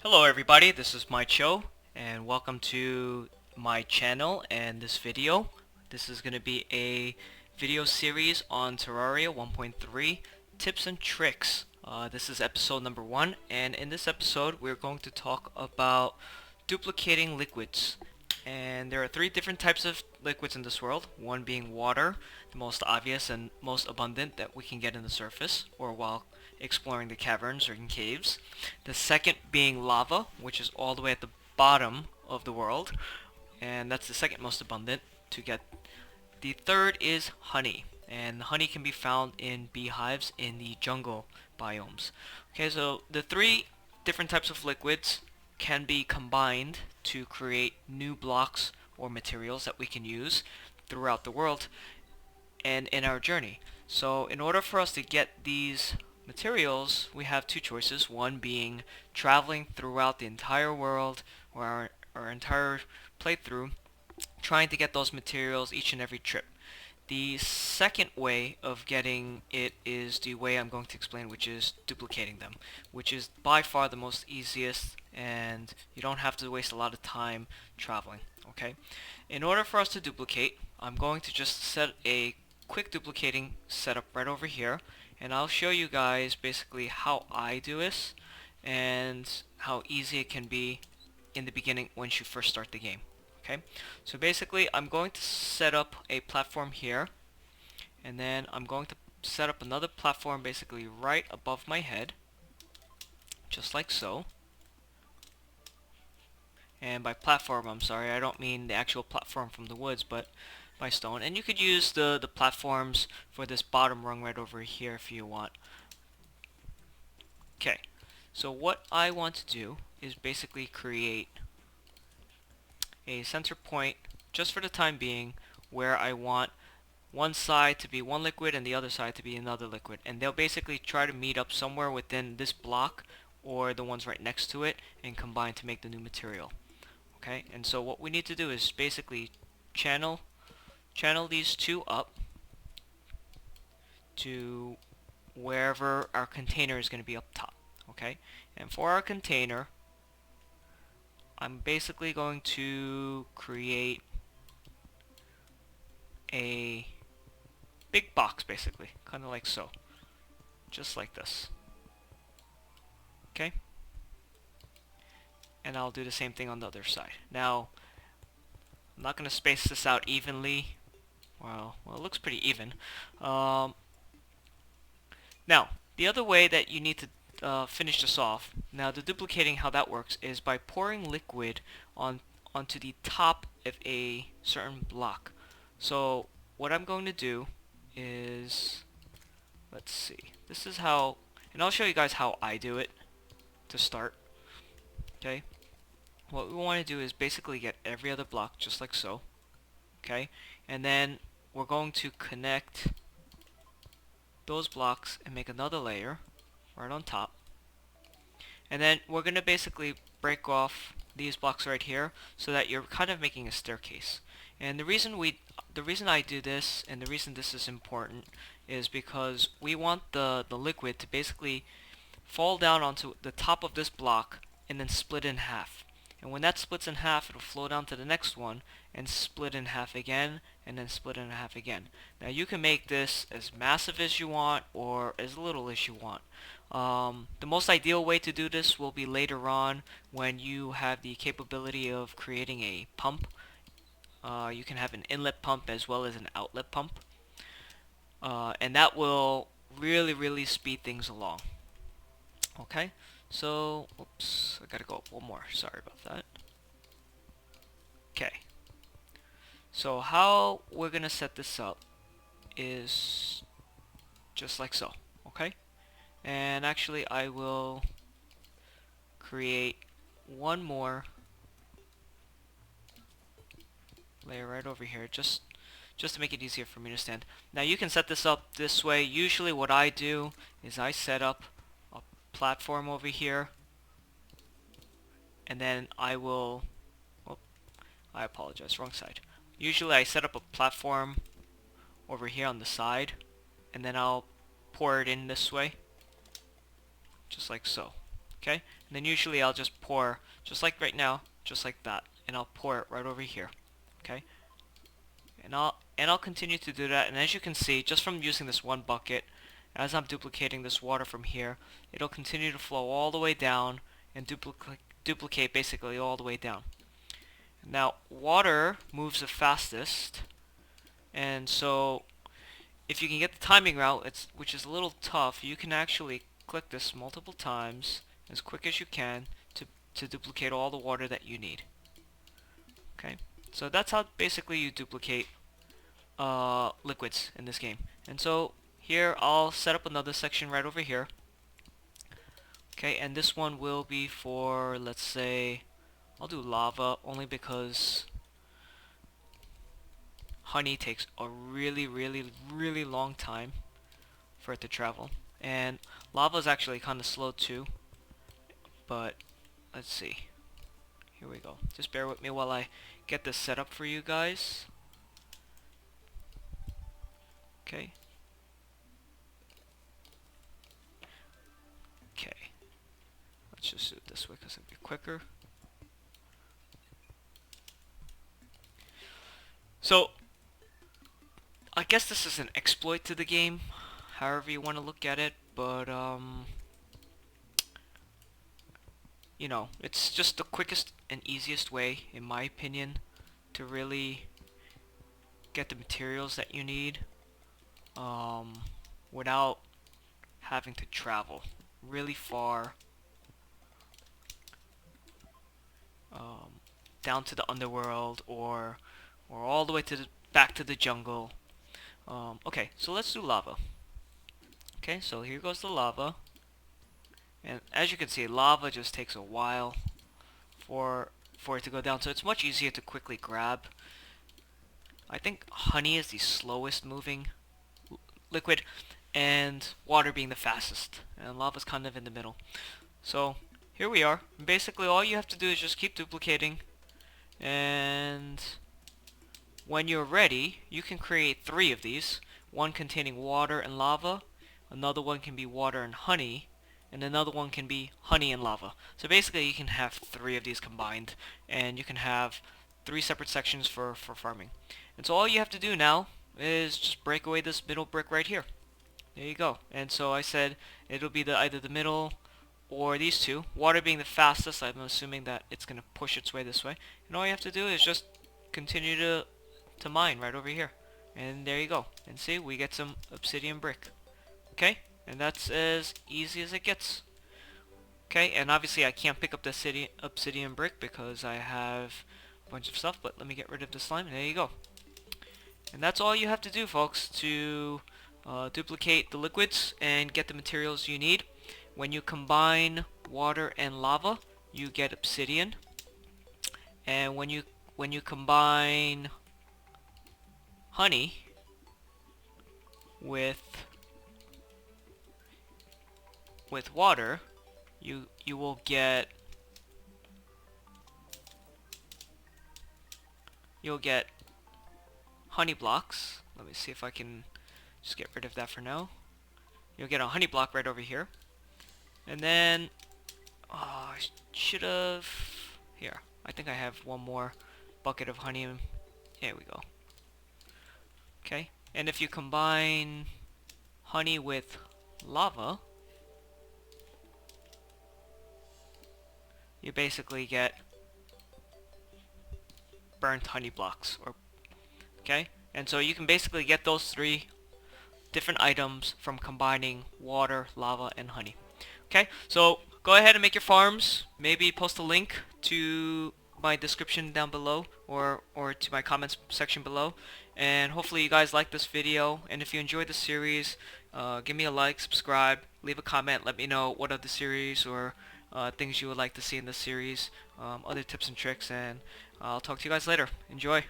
Hello everybody, this is my Cho, and welcome to my channel and this video. This is going to be a video series on Terraria 1.3 tips and tricks. This is episode number 1, and in this episode we're going to talk about duplicating liquids. And there are 3 different types of liquids in this world, one being water, the most obvious and most abundant that we can get in the surface or while exploring the caverns or in caves. The second being lava, which is all the way at the bottom of the world, and that's the second most abundant to get. The third is honey, and honey can be found in beehives in the jungle biomes. Okay, so the 3 different types of liquids can be combined to create new blocks or materials that we can use throughout the world and in our journey. So in order for us to get these materials, we have 2 choices. One being traveling throughout the entire world or our entire playthrough, trying to get those materials each and every trip. The second way of getting it is the way I'm going to explain, which is duplicating them, which is by far the most easiest, and you don't have to waste a lot of time traveling. Okay, in order for us to duplicate, I'm going to just set a quick duplicating setup right over here, and I'll show you guys basically how I do this and how easy it can be in the beginning once you first start the game. Okay, so basically I'm going to set up a platform here, and then I'm going to set up another platform basically right above my head, just like so. And by platform, I'm sorry, I don't mean the actual platform from the woods, but by stone. And you could use the platforms for this bottom rung right over here if you want. Okay, so what I want to do is basically create a center point just for the time being where I want one side to be one liquid and the other side to be another liquid, and they'll basically try to meet up somewhere within this block or the ones right next to it and combine to make the new material. Okay, and so what we need to do is basically channel these 2 up to wherever our container is going to be up top. Okay, and for our container, I'm basically going to create a big box, basically, kind of like so, just like this. Okay, and I'll do the same thing on the other side. Now, I'm not going to space this out evenly. Well, it looks pretty even. Now, the other way that you need to finish this off, now the duplicating, how that works is by pouring liquid onto the top of a certain block. So what I'm going to do is, let's see, this is how, and I'll show you guys how I do it to start. Okay, what we want to do is basically get every other block just like so. Okay, and then we're going to connect those blocks and make another layer right on top, and then we're going to basically break off these blocks right here so that you're kind of making a staircase. And the reason I do this and the reason this is important is because we want the liquid to basically fall down onto the top of this block and then split in half. And when that splits in half, it'll flow down to the next one and split in half again, and then split in half again. Now you can make this as massive as you want or as little as you want. The most ideal way to do this will be later on when you have the capability of creating a pump. You can have an inlet pump as well as an outlet pump. And that will really speed things along. Okay, so, oops, I gotta go up one more. Sorry about that. Okay, so how we're gonna set this up is just like so. Okay, and actually I will create one more layer right over here just to make it easier for me to stand. Now you can set this up this way. Usually what I do is I set up a platform over here, and then I will, oh, I apologize, wrong side. Usually I set up a platform over here on the side, and then I'll pour it in this way, just like so. Okay, And then usually I'll just pour, just like right now, just like that, and I'll pour it right over here. Okay, and I'll continue to do that. And as you can see, just from using this one bucket, as I'm duplicating this water from here, it'll continue to flow all the way down and duplicate basically all the way down. Now, water moves the fastest, and so if you can get the timing right, which is a little tough, you can actually click this multiple times as quick as you can to duplicate all the water that you need. Okay, so that's how basically you duplicate liquids in this game. And so here I'll set up another section right over here. Okay, and this one will be for, let's say, I'll do lava only because honey takes a really long time for it to travel. And lava is actually kind of slow too. But let's see. Here we go. Just bear with me while I get this set up for you guys. Okay. Okay. Let's just do it this way because it'll be quicker. So, I guess this is an exploit to the game, however you want to look at it, but you know, it's just the quickest and easiest way, in my opinion, to really get the materials that you need without having to travel really far down to the underworld or all the way to back to the jungle. Okay, so let's do lava. Okay, so here goes the lava. And as you can see, lava just takes a while for it to go down, so it's much easier to quickly grab. I think honey is the slowest moving liquid, and water being the fastest, and lava's kind of in the middle. So here we are. Basically all you have to do is just keep duplicating, and when you're ready, you can create 3 of these. One containing water and lava, another one can be water and honey, and another one can be honey and lava. So basically you can have 3 of these combined, and you can have 3 separate sections for farming. And so all you have to do now is just break away this middle brick right here. There you go. And so I said it'll be either the middle or these two. Water being the fastest, I'm assuming that it's going to push its way this way. And all you have to do is just continue to mine right over here. And there you go. And see, we get some obsidian brick. Okay? And that's as easy as it gets. Okay, and obviously I can't pick up the obsidian brick because I have a bunch of stuff, but let me get rid of the slime, and there you go. And that's all you have to do, folks, to duplicate the liquids and get the materials you need. When you combine water and lava, you get obsidian. And when you combine honey with water, you will get honey blocks. Let me see if I can just get rid of that for now. You'll get a honey block right over here. And then I should have here. I think I have one more bucket of honey. There we go. Okay. And if you combine honey with lava, you basically get burnt honey blocks. Okay? And so you can basically get those 3 different items from combining water, lava, and honey. Okay? So go ahead and make your farms. Maybe post a link to my description down below or to my comments section below. And hopefully you guys like this video. And if you enjoyed the series, give me a like, subscribe, leave a comment, let me know what of the series or things you would like to see in the series, other tips and tricks, and I'll talk to you guys later. Enjoy.